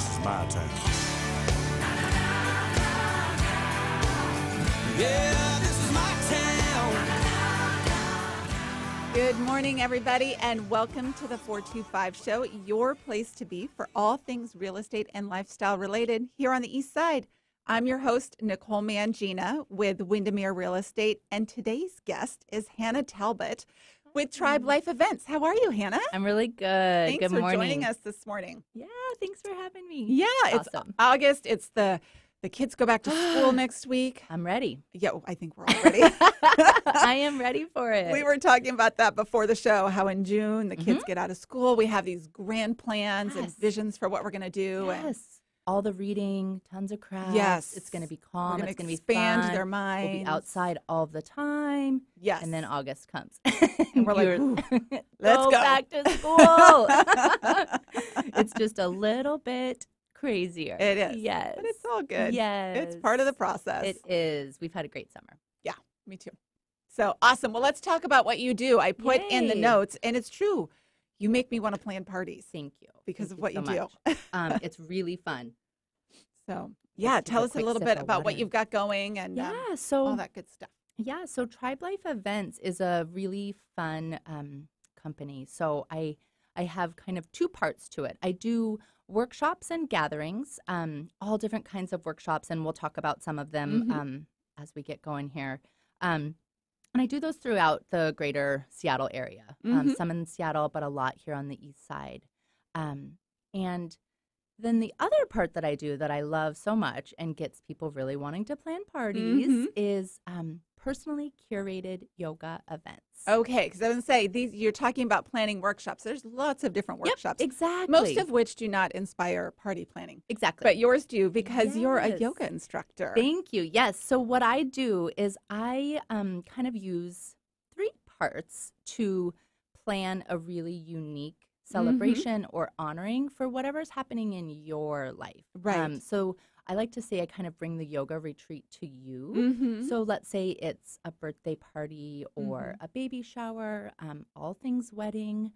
This is my town. Yeah, this is my town. Good morning, everybody, and welcome to the 425 Show, your place to be for all things real estate and lifestyle related here on the East Side. I'm your host, Nicole Mangina with Windermere Real Estate, and today's guest is Hannah Talbot with Tribe Life Events. How are you, Hannah? I'm really good. Thanks Good for morning. joining us this morning. Yeah, thanks for having me. Yeah, it's awesome. August. It's the kids go back to school next week. I'm ready. Yeah, I think we're all ready. I am ready for it. We were talking about that before the show, how in June the kids get out of school. We have these grand plans and visions for what we're going to do. Yes. And all the reading, tons of crafts. Yes. It's going to be calm. We're It's going to be expand fun. their minds. We'll be outside all the time. Yes. And then August comes. And we're like, "Ooh, let's go back to school. It's just a little bit crazier. It is. Yes. But it's all good. Yes. It's part of the process. It is. We've had a great summer. Yeah, me too. So awesome. Well, let's talk about what you do. I put in the Yay. notes, and it's true. You make me want to plan parties Thank you. because Thank of what you so do. much. It's really fun. So, yeah, Let's take tell a us a quick little sip bit of about what water. you've got going and So all that good stuff. Yeah, so Tribe Life Events is a really fun company. So I have kind of two parts to it. I do workshops and gatherings, all different kinds of workshops, and we'll talk about some of them as we get going here. And I do those throughout the greater Seattle area, some in Seattle, but a lot here on the east side. And then the other part that I do that I love so much and gets people really wanting to plan parties is personally curated yoga events. Okay, because I was going to say, you're talking about planning workshops. There's lots of different workshops. Yep, exactly. Most of which do not inspire party planning. Exactly. But yours do because you're a Yes. yoga instructor. Thank you. Yes. So what I do is I kind of use three parts to plan a really unique celebration or honoring for whatever's happening in your life. Right. So I like to say I kind of bring the yoga retreat to you. So let's say it's a birthday party or a baby shower, all things wedding.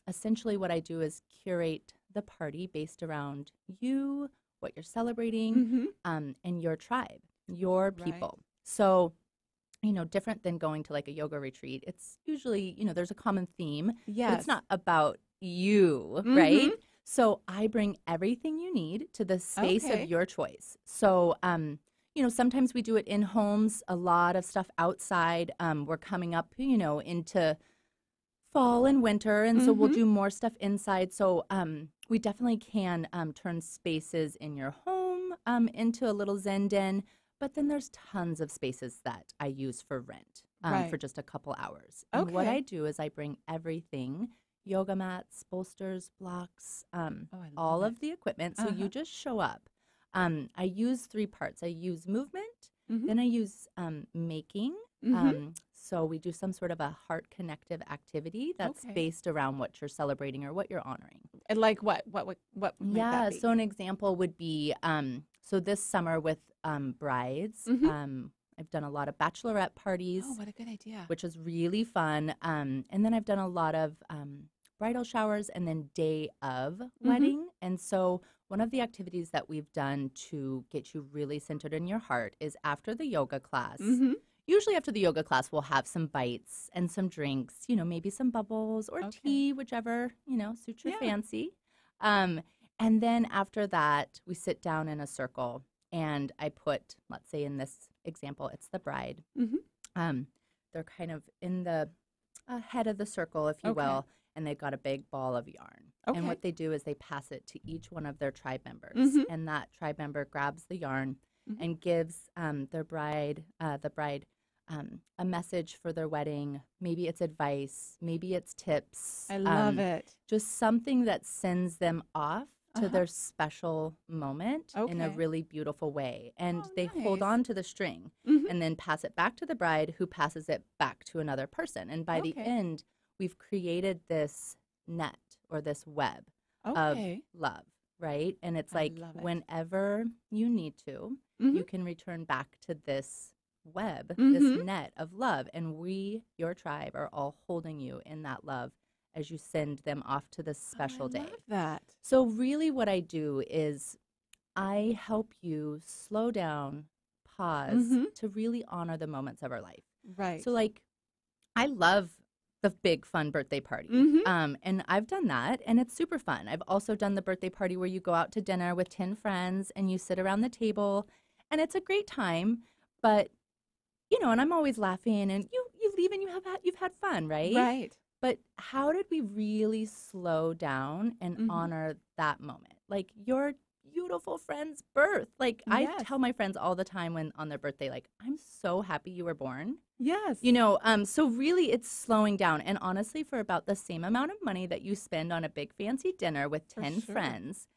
Essentially what I do is curate the party based around you, what you're celebrating, and your tribe, your people. So, different than going to like a yoga retreat. It's usually, there's a common theme. Yes. But it's not about you, right? So I bring everything you need to the space of your choice. So, sometimes we do it in homes, a lot of stuff outside. We're coming up, into fall and winter, and so we'll do more stuff inside. So we definitely can turn spaces in your home into a little Zen den. But then there's tons of spaces that I use for rent for just a couple hours. And what I do is I bring everything, yoga mats, bolsters, blocks, all of the equipment. So you just show up. I use three parts. I use movement, then I use making. So we do some sort of a heart connective activity that's based around what you're celebrating or what you're honoring. And like what might that be? So an example would be, so this summer with brides, I've done a lot of bachelorette parties. Oh, what a good idea. Which is really fun. And then I've done a lot of bridal showers and then day of wedding. And so one of the activities that we've done to get you really centered in your heart is after the yoga class. Usually after the yoga class, we'll have some bites and some drinks, maybe some bubbles or tea, whichever, suits your fancy. And then after that, we sit down in a circle and I put, let's say in this example, it's the bride. They're kind of in the head of the circle, if you will, and they've got a big ball of yarn. And what they do is they pass it to each one of their tribe members. And that tribe member grabs the yarn and gives the bride a message for their wedding. Maybe it's advice, maybe it's tips. I love it. Just something that sends them off to their special moment in a really beautiful way. And they hold on to the string and then pass it back to the bride who passes it back to another person. And by the end, we've created this net or this web of love, right? And it's like whenever you need to, you can return back to this web, this net of love. And we, your tribe, are all holding you in that love as you send them off to this special day. I love that. So really what I do is I help you slow down, pause, to really honor the moments of our life. Right. So like, I love the big fun birthday party. And I've done that and it's super fun. I've also done the birthday party where you go out to dinner with 10 friends and you sit around the table and it's a great time. But, you know, and I'm always laughing and you leave and you've had fun, right? Right. But how did we really slow down and honor that moment? Like your beautiful friend's birth. Like I tell my friends all the time when on their birthday, like, I'm so happy you were born. Yes. You know, so really it's slowing down. And honestly, for about the same amount of money that you spend on a big fancy dinner with 10 friends,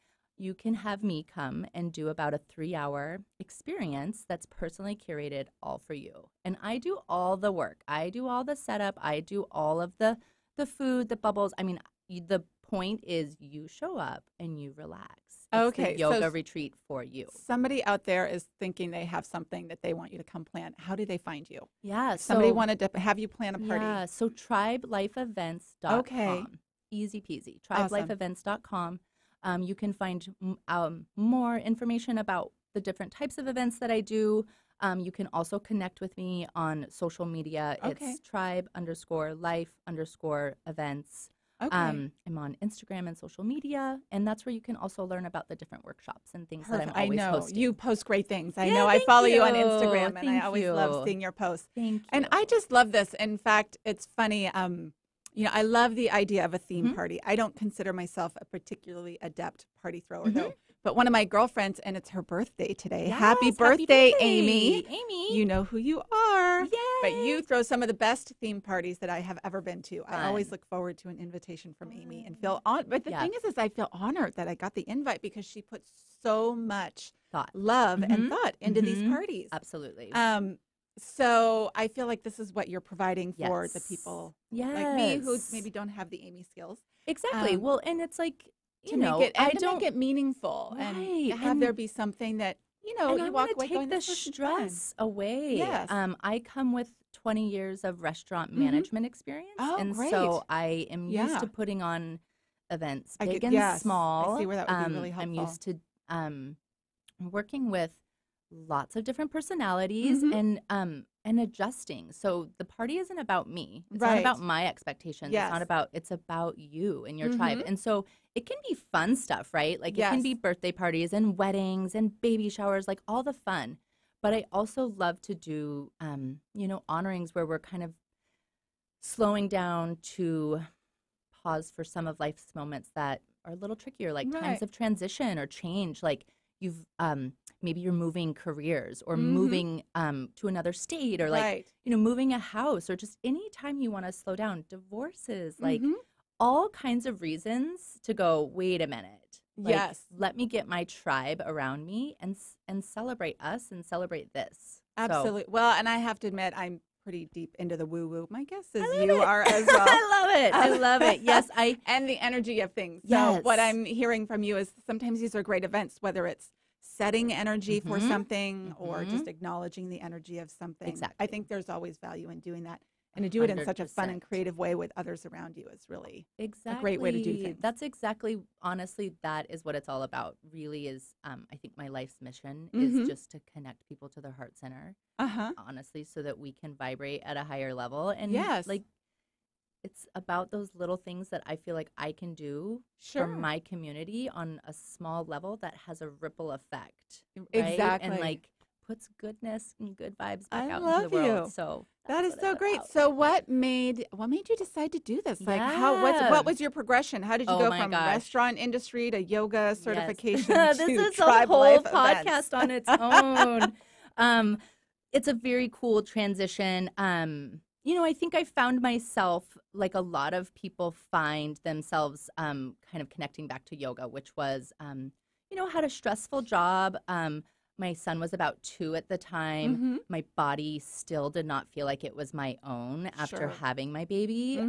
you can have me come and do about a 3-hour experience that's personally curated all for you. And I do all the work. I do all the setup. I do all of the food, the bubbles. I mean, the point is you show up and you relax. It's the yoga retreat for you. Somebody out there is thinking they have something that they want you to come plan. How do they find you? Yeah. Somebody wanted to have you plan a party. Yeah. So tribelifeevents.com. Okay. Easy peasy. Tribelifeevents.com. You can find more information about the different types of events that I do. You can also connect with me on social media. It's tribe_life_events. Okay. I'm on Instagram and social media, and that's where you can also learn about the different workshops and things that I'm always hosting. You post great things. I know. I follow you on Instagram, and I always love seeing your posts. Thank you. And I just love this. In fact, it's funny. You know, I love the idea of a theme party. I don't consider myself a particularly adept party thrower, though. But one of my girlfriends, and it's her birthday today. Yes, happy birthday, Amy. Amy. You know who you are. Yay. But you throw some of the best theme parties that I have ever been to. I always look forward to an invitation from Amy and feel on. But the thing is I feel honored that I got the invite because she puts so much love and thought into these parties. Absolutely. So I feel like this is what you're providing for the people like me who maybe don't have the Amy skills. Exactly. Well, and it's like, to make it meaningful and have there be something that, you know, you walk away going, this is the stress away. Yes. I come with 20 years of rrestaurant management experience. And so I am used to putting on events, big and small. I see where that would be really helpful. I'm used to working with lots of different personalities and adjusting. So the party isn't about me. It's not about my expectations. It's about you and your tribe. And so it can be fun stuff, right? Like it can be birthday parties and weddings and baby showers, like all the fun. But I also love to do, you know, honorings where we're kind of slowing down to pause for some of life's moments that are a little trickier, like times of transition or change. Like you've maybe you're moving careers or moving to another state or like you know, moving a house, or just any time you want to slow down, divorces, like all kinds of reasons to go, wait a minute. Like, let me get my tribe around me and celebrate us and celebrate this. Absolutely. So, well, and I have to admit, I'm pretty deep into the woo-woo. My guess is you are as well. I love it. I love it. Yes, and the energy of things. Yes. So what I'm hearing from you is sometimes these are great events, whether it's setting energy for something or just acknowledging the energy of something. Exactly. I think there's always value in doing that. And to do it in such a fun and creative way with others around you is really a great way to do things. That's exactly, honestly, that is what it's all about. Really is, I think my life's mission is just to connect people to their heart center, honestly, so that we can vibrate at a higher level. And like, it's about those little things that I feel like I can do for my community on a small level that has a ripple effect. Right? Exactly. And like puts goodness and good vibes back out love into the world. you. So that is so great. So what made you decide to do this? Like what was your progression? How did you go from restaurant industry to yoga certification this to is tribe a whole life podcast events? on its own. It's a very cool transition. You know, I think I found myself, like a lot of people find themselves kind of connecting back to yoga, which was, you know, had a stressful job. My son was about 2 at the time. My body still did not feel like it was my own after having my baby.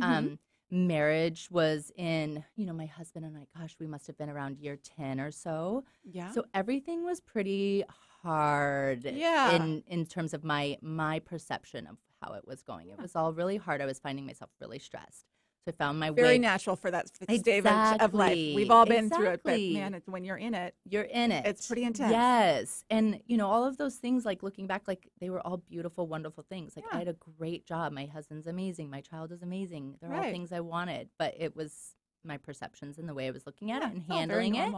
Marriage was in, you know, my husband and I, gosh, we must have been around year 10 or so. Yeah. So everything was pretty hard in terms of my perception of how it was going. It was all really hard. I was finding myself really stressed. So I found my Very way. natural for that stage of life. We've all been through it, but man, when you're in it, you're in it. It's pretty intense. Yes. And, all of those things, like looking back, like they were all beautiful, wonderful things. Like I had a great job. My husband's amazing. My child is amazing. They're all things I wanted, but it was my perceptions and the way I was looking at it and handling it.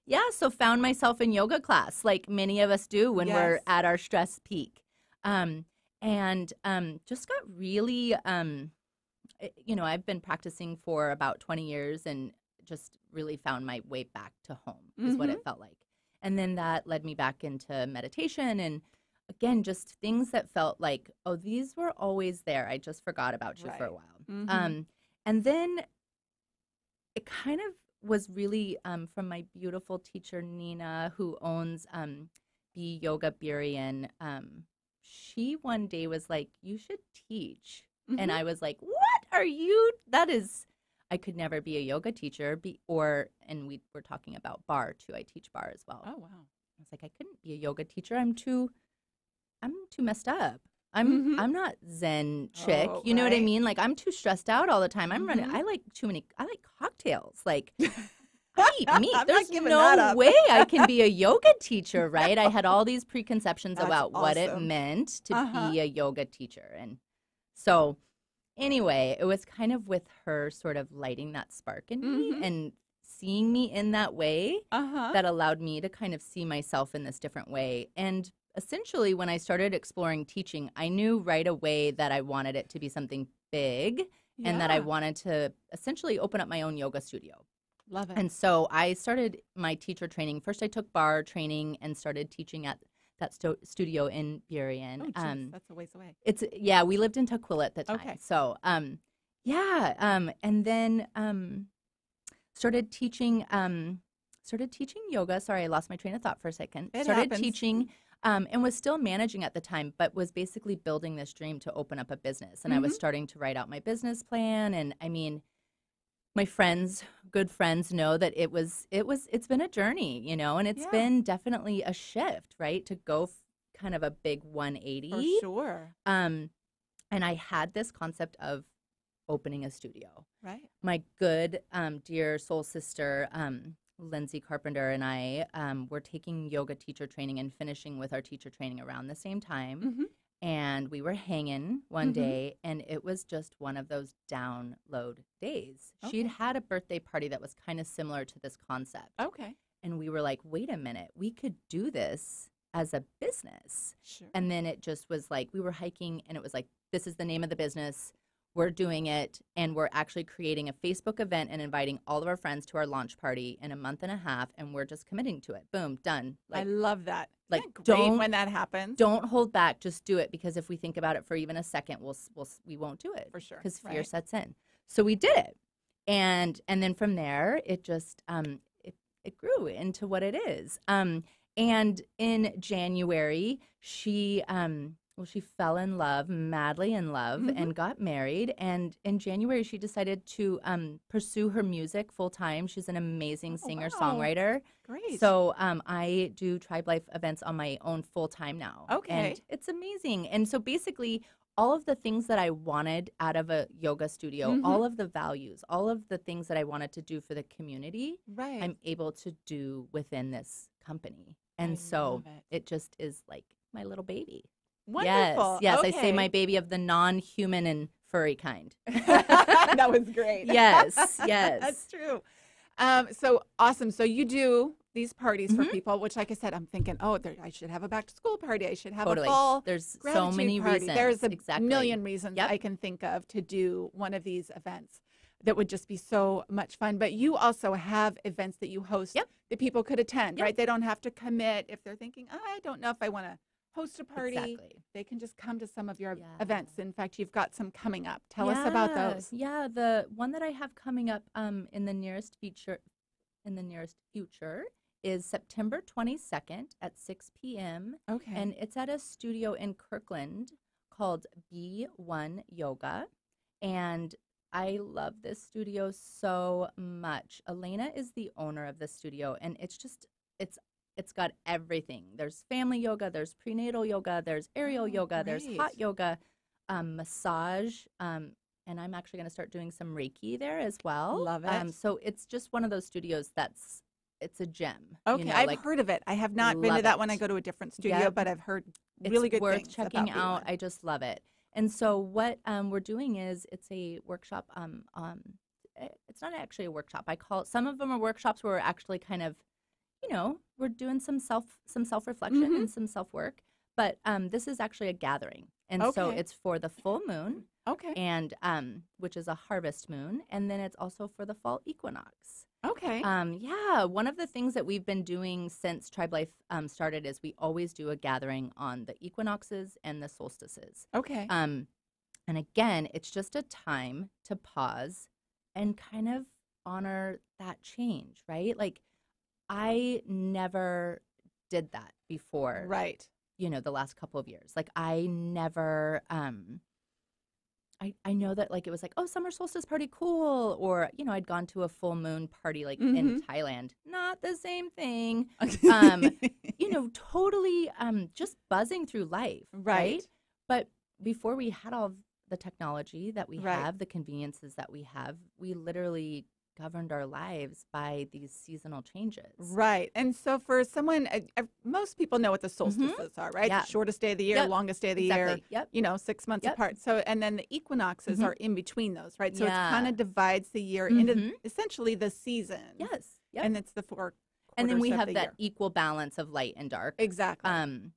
Yeah. So found myself in yoga class, like many of us do when we're at our stress peak. And just got really, I've been practicing for about 20 years and just really found my way back to home is what it felt like. And then that led me back into meditation and, again, just things that felt like, oh, these were always there. I just forgot about you for a while. And then it kind of was really from my beautiful teacher, Nina, who owns Be Yoga Buryan. She one day was like, you should teach. And I was like, what are you? I could never be a yoga teacher and we were talking about bar too. I teach bar as well. Oh, wow. I was like, I couldn't be a yoga teacher. I'm too messed up. I'm not Zen chick. You know what I mean? Like I'm too stressed out all the time. I'm running. I like cocktails. Like I eat meat. There's no way I can be a yoga teacher, right? I had all these preconceptions about what it meant to be a yoga teacher. And so anyway, it was kind of with her sort of lighting that spark in me and seeing me in that way that allowed me to kind of see myself in this different way. And essentially, when I started exploring teaching, I knew right away that I wanted it to be something big and that I wanted to essentially open up my own yoga studio. Love it. And so I started my teacher training. First, I took bar training and started teaching at that studio in Buryan. Oh, geez, that's a ways away. We lived in Tukwila at the time. Okay. So, and then started teaching yoga. Sorry, I lost my train of thought for a second. Started teaching and was still managing at the time, but was basically building this dream to open up a business. And I was starting to write out my business plan. And I mean, my good friends know that it's been a journey, and it's been definitely a shift, right? To go kind of a big 180. For sure. And I had this concept of opening a studio. Right. My good, dear soul sister, Lindsay Carpenter, and I were taking yoga teacher training and finishing with our teacher training around the same time. And we were hanging one day, and it was just one of those download days. Okay. She'd had a birthday party that was kind of similar to this concept. Okay. And we were like, wait a minute, we could do this as a business. Sure. And then it just was like, we were hiking, and it was like, this is the name of the business. We're doing it, and we're actually creating a Facebook event and inviting all of our friends to our launch party in a month and a half, and we're just committing to it. Boom, done. I love that. Like, don't when that happens. Don't hold back. Just do it, because if we think about it for even a second, we won't do it for sure, because fear sets in. So we did it, and then from there, it just it grew into what it is. And in January, she fell in love, madly in love, and got married. And in January, she decided to pursue her music full time. She's an amazing singer-songwriter. Great. So I do Tribe Life events on my own full time now. Okay. And it's amazing. And so basically, all of the things that I wanted out of a yoga studio, all of the values, all of the things that I wanted to do for the community, I'm able to do within this company. And so it just is like my little baby. Wonderful. Yes, okay. I say my baby of the non-human and furry kind. That was great. Yes. That's true. So awesome. So you do these parties for people, which, like I said, I'm thinking, I should have a back-to-school party. I should have a fall There's so gratitude many party. reasons. There's a million reasons I can think of to do one of these events that would just be so much fun. But you also have events that you host that people could attend, right? They don't have to commit if they're thinking, I don't know if I want to host a party. Exactly. They can just come to some of your events. In fact, you've got some coming up. Tell us about those. Yeah, the one that I have coming up in the nearest future is September 22nd at 6 p.m. Okay. And it's at a studio in Kirkland called B1 Yoga. And I love this studio so much. Elena is the owner of the studio, and it's got everything. There's family yoga, there's prenatal yoga, there's aerial yoga, there's hot yoga, massage, and I'm actually going to start doing some Reiki there as well. Love it. So it's just one of those studios it's a gem. Okay, I've heard of it. I have not been to that one. I go to a different studio, but I've heard really good things. It's worth checking out. I just love it. And so what we're doing is it's a workshop. It's not actually a workshop. I call it, some of them are workshops where we're actually kind of, we're doing some self-reflection and some self-work. But this is actually a gathering. And so it's for the full moon. Okay. And which is a harvest moon. And then it's also for the fall equinox. Okay. Yeah. One of the things that we've been doing since Tribe Life started is we always do a gathering on the equinoxes and the solstices. Okay. And again, it's just a time to pause and kind of honor that change, right? Like, I never did that before. Right. The last couple of years. Like, I never, I know that, like, it was like, oh, summer solstice party, cool. Or, I'd gone to a full moon party, like, in Thailand. Not the same thing. Totally just buzzing through life. Right. But before we had all the technology that we have, the conveniences that we have, we literally governed our lives by these seasonal changes. Right. And so for someone, most people know what the solstices are, right? Yeah. The shortest day of the year, longest day of the year, 6 months apart. So, and then the equinoxes are in between those, right? So it kind of divides the year into essentially the season. Yes. Yep. And it's the 4 quarters and then we of have the that year. Equal balance of light and dark. Exactly. And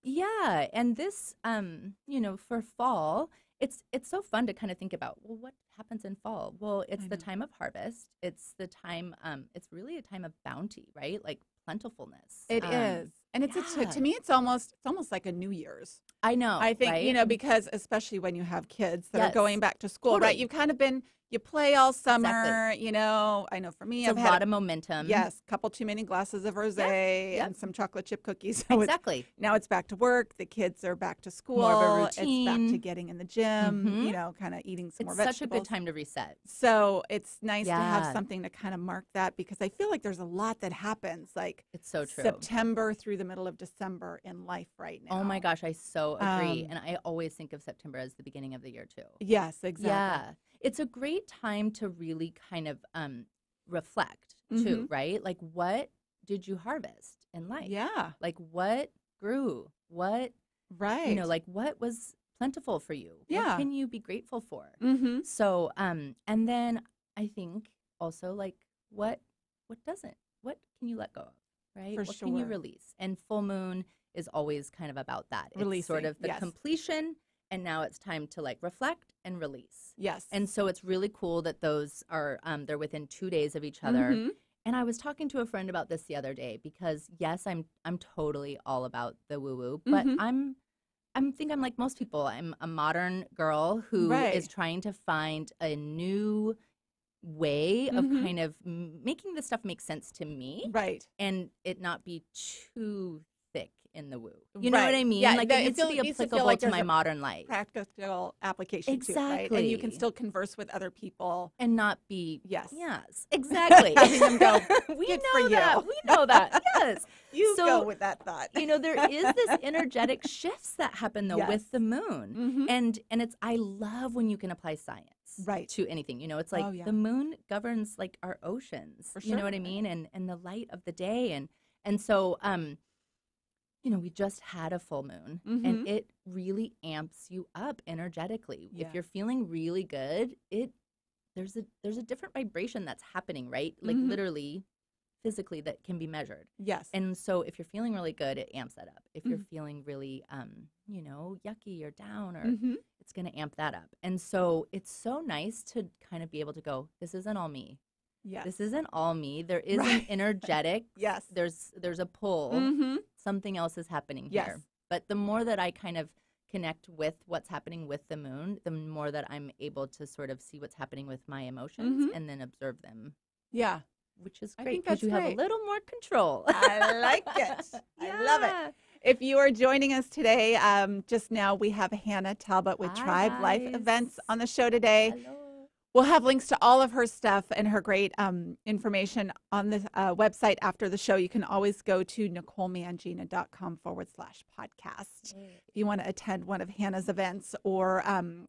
equinox. and this, for fall, it's so fun to kind of think about, well, what happens in fall? Well, it's the time of harvest. It's the time, it's really a time of bounty, right? Like plentifulness. It is. And it's to me, it's almost like a New Year's. I know. I think, right? because especially when you have kids that are going back to school, right? You've kind of been, you play all summer, I know for me, it's I've a had lot of momentum. Yes, couple too many glasses of rosé and some chocolate chip cookies. So exactly. Now it's back to work. The kids are back to school. More of a routine. It's back to getting in the gym, kind of eating some more vegetables. It's such a good time to reset. So it's nice to have something to kind of mark that, because I feel like there's a lot that happens, like it's so true. September through the middle of December in life right now. Oh my gosh, I so agree. And I always think of September as the beginning of the year too. Yes, exactly. Yeah. It's a great time to really kind of reflect too, right? Like, what did you harvest in life? Yeah. Like, what grew? What, like, what was plentiful for you? Yeah. What can you be grateful for? Mm-hmm. So, and then I think also, like, what doesn't? What can you let go of, right? For what can you release? And full moon is always kind of about that. Releasing, it's sort of the completion, and now it's time to, like, reflect and release. Yes. And so it's really cool that those are, they're within 2 days of each other. Mm-hmm. And I was talking to a friend about this the other day, because yes, I'm totally all about the woo-woo, but I'm like most people. I'm a modern girl who is trying to find a new way of kind of making this stuff make sense to me. Right. And it not be too thick in the woo. You know what I mean? Yeah, like, it needs to be applicable to my modern life. Practical application exactly. to it, right? And you can still converse with other people. And not be, yes, exactly. Having them go, we good know for that. you. We know that, yes. You go with that thought. There is this energetic shifts that happen, though, with the moon. And it's, I love when you can apply science to anything. It's like the moon governs, like, our oceans. For sure. You know what I mean? And the light of the day. And so, we just had a full moon, and it really amps you up energetically. Yeah. If you're feeling really good, there's a different vibration that's happening, right? Like, literally, physically, that can be measured. Yes. And so if you're feeling really good, it amps that up. If you're feeling really, yucky or down, or it's going to amp that up. And so it's so nice to kind of be able to go, this isn't all me. Yes. This isn't all me. There is an energetic. Yes. There's a pull. Something else is happening here. But the more that I kind of connect with what's happening with the moon, the more that I'm able to sort of see what's happening with my emotions and then observe them. Yeah. Which is great, because you have a little more control. I like it. I love it. If you are joining us today, just now we have Hannah Talbot with Tribe Life Events on the show today. Hello. We'll have links to all of her stuff and her great information on the website after the show. You can always go to NicoleMangina.com/podcast if you want to attend one of Hannah's events or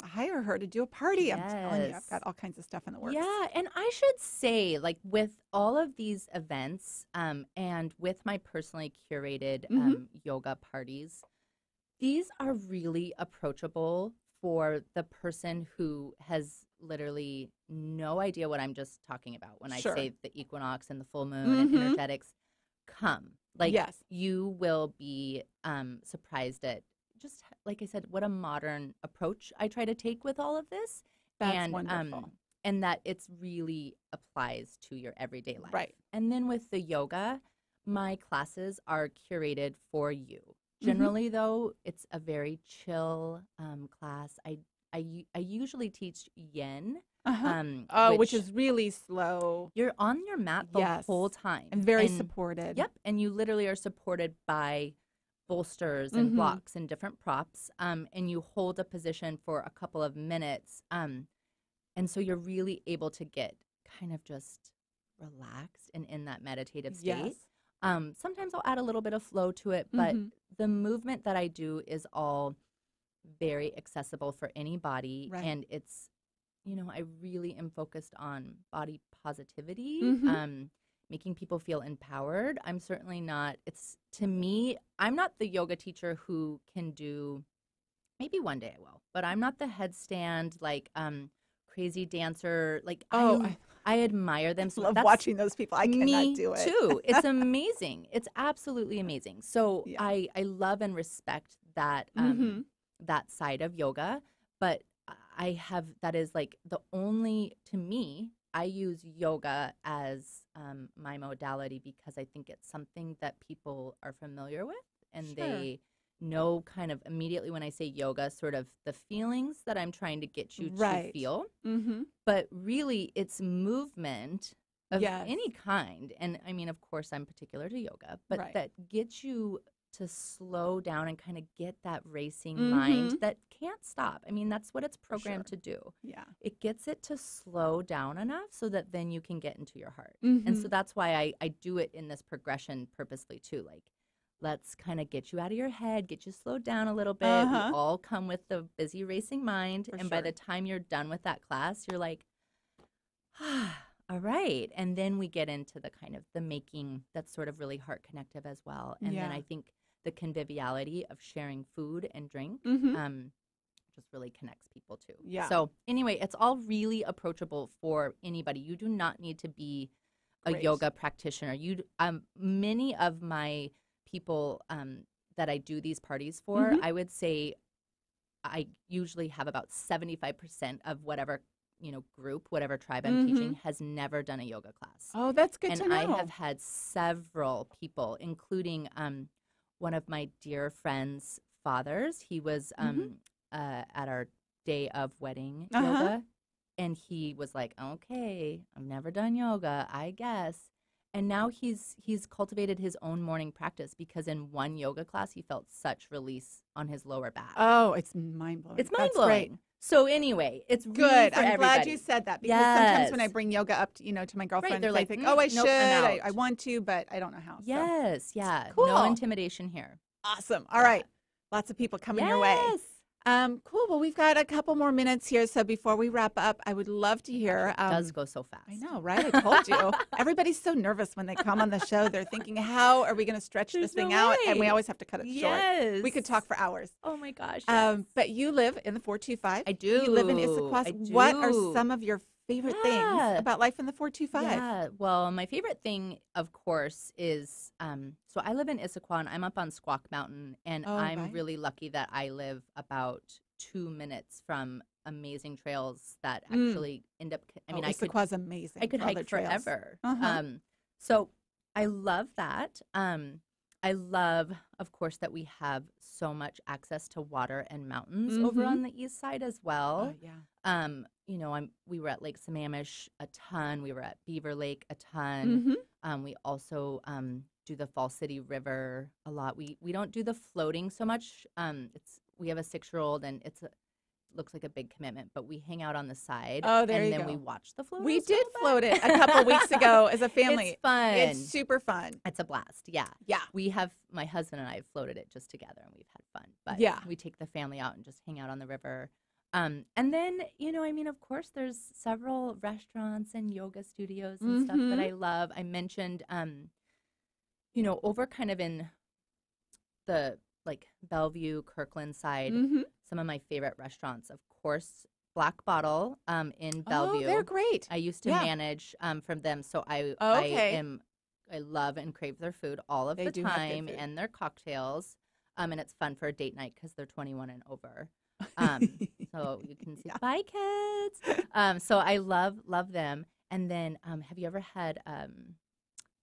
hire her to do a party. I'm telling you, I've got all kinds of stuff in the works. Yeah, and I should say, like, with all of these events and with my personally curated yoga parties, these are really approachable for the person who has literally no idea what I'm just talking about when I say the equinox and the full moon and energetics. Come. Like, you will be surprised at just, like I said, what a modern approach I try to take with all of this. That's wonderful. And that it's really applies to your everyday life. Right. And then with the yoga, my classes are curated for you. Generally, though, it's a very chill class. I usually teach yin, which is really slow. You're on your mat the whole time. And very supported. Yep, and you literally are supported by bolsters and blocks and different props, and you hold a position for a couple of minutes, and so you're really able to get kind of just relaxed and in that meditative state. Yes. Sometimes I'll add a little bit of flow to it, but the movement that I do is all very accessible for any body. Right. And it's, I really am focused on body positivity, making people feel empowered. I'm certainly not, to me, I'm not the yoga teacher who can do, maybe one day I will, but I'm not the headstand, like, crazy dancer. Like, I admire them. So I love watching those people. I cannot do it. Me too. It's amazing. It's absolutely amazing. So I love and respect that that side of yoga. But that is like the only, to me, I use yoga as my modality because I think it's something that people are familiar with and they know kind of immediately when I say yoga, sort of the feelings that I'm trying to get you to feel. But really, it's movement of any kind. And I mean, of course, I'm particular to yoga, but that gets you to slow down and kind of get that racing mind that can't stop. I mean, that's what it's programmed to do. Yeah. It gets it to slow down enough so that then you can get into your heart. And so that's why I do it in this progression purposely too. Like, let's kind of get you out of your head, get you slowed down a little bit. We all come with the busy racing mind. By the time you're done with that class, you're like, all right. And then we get into the kind of the making that's sort of really heart connective as well. And then I think the conviviality of sharing food and drink just really connects people too. Yeah. So anyway, it's all really approachable for anybody. You do not need to be a yoga practitioner. Many of my people that I do these parties for, I would say I usually have about 75% of whatever group, whatever tribe I'm teaching has never done a yoga class. Oh, that's good to know. And I have had several people, including one of my dear friends' fathers. He was at our day of wedding yoga, and he was like, okay, I've never done yoga, I guess. And now he's cultivated his own morning practice because in one yoga class he felt such release on his lower back. Oh, it's mind-blowing. It's mind-blowing. So anyway, it's really good. for I'm everybody. glad you said that because sometimes when I bring yoga up to my girlfriend, they're like, think, oh, I nope, should, I want to, but I don't know how. Yes, yeah. Cool. No intimidation here. Awesome. All right. Lots of people coming your way. Cool. Well, we've got a couple more minutes here. So before we wrap up, I would love to hear. It does go so fast. I know, right? I told you. Everybody's so nervous when they come on the show. They're thinking, how are we going to stretch this thing out? And we always have to cut it short. We could talk for hours. Oh, my gosh. But you live in the 425. I do. You live in Issaquah. What are some of your favorite things about life in the 425? Yeah, well, my favorite thing, of course, is so I live in Issaquah, and I'm up on Squawk Mountain, and I'm really lucky that I live about 2 minutes from amazing trails that actually end up. I mean, Issaquah's amazing. I could hike forever. So I love that. I love, of course, that we have so much access to water and mountains over on the east side as well. We were at Lake Sammamish a ton. We were at Beaver Lake a ton. We also do the Fall City River a lot. We don't do the floating so much. We have a 6-year-old, and looks like a big commitment, but we hang out on the side. Oh, there and you then go. we watch the float. We did float it a couple weeks ago as a family. It's fun. It's super fun. It's a blast. Yeah. Yeah. My husband and I have floated it just together and we've had fun. But Yeah. we take the family out and just hang out on the river. And then, of course, there's several restaurants and yoga studios and stuff that I love. I mentioned, over kind of in the Bellevue, Kirkland side, some of my favorite restaurants, of course, Black Bottle in Bellevue. Oh, they're great. I used to manage from them, so I love and crave their food all of They the do have good time food. and their cocktails. And it's fun for a date night because they're 21 and over. So you can see, bye kids. So I love them. And then have you ever had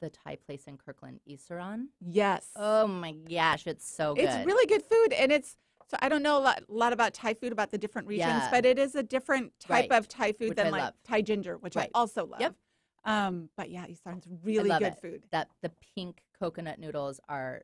the Thai place in Kirkland, Isaran? Yes. Oh my gosh, it's so good. It's really good food, and so I don't know a lot about Thai food, about the different regions, Yeah. but it is a different type of Thai food Which than I like love. Thai ginger, which I also love. Yep. But yeah, Isaran's really love good it. food. That the pink coconut noodles are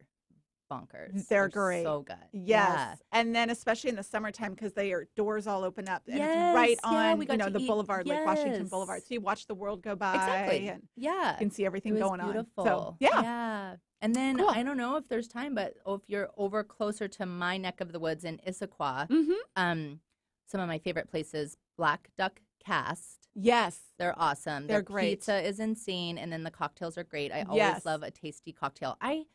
bonkers. They're great. So good. Yes. Yeah. And then especially in the summertime because their doors all open up and Yes, it's right yeah, on we got to the eat- boulevard, like Washington yes. Boulevard. So you watch the world go by Exactly. and Yeah. you can see everything It was going beautiful. on. So yeah. Yeah. And then Cool. I don't know if there's time, but if you're over closer to my neck of the woods in Issaquah, some of my favorite places, Black Duck Cast. Yes. They're awesome. They're Their great. pizza is insane, and then the cocktails are great. I Yes. always love a tasty cocktail. I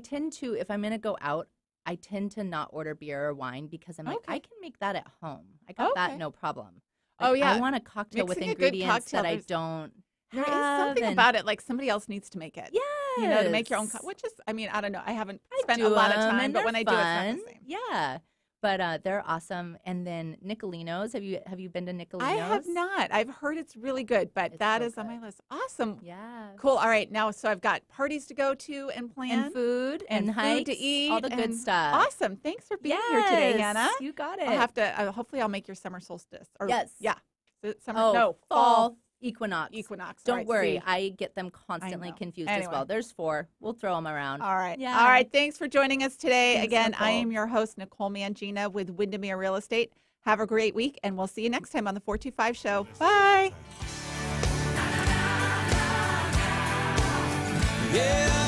tend to, if I'm going to go out, I tend to not order beer or wine because I'm like, Okay. I can make that at home. I got that, Okay. no problem. Oh, Like, yeah. I want a cocktail with Mixing a good ingredients cocktail, that I there's- don't There is have. something and- about it, like somebody else needs to make it. Yes. To make your own, which is, I mean, I don't know. I haven't I spent a do lot of 'em, time, and but they're when I do, fun. it's not the same. Yeah. But they're awesome. And then Nicolinos. Have you been to Nicolinos? I have not. I've heard it's really good, but It's that so is on my good. list. Awesome. Yeah. Cool. All right. Now, so I've got parties to go to and plan. And food and and food hikes, to eat. all the good and- stuff. Awesome. Thanks for being here today, Yes, Hannah. You got it. I'll have to, hopefully I'll make your summer solstice. Or, Yes. Yeah. Is it summer? Oh, No, fall equinox. equinox. All Don't right, worry, see. I get them constantly know. confused as Anyway. well. There's 4. We'll throw them around. All right. Yeah. All right. Thanks for joining us today. Thanks, Again, I Nicole. am your host, Nicole Mangina with Windermere Real Estate. Have a great week, and we'll see you next time on the 425 Show. Bye.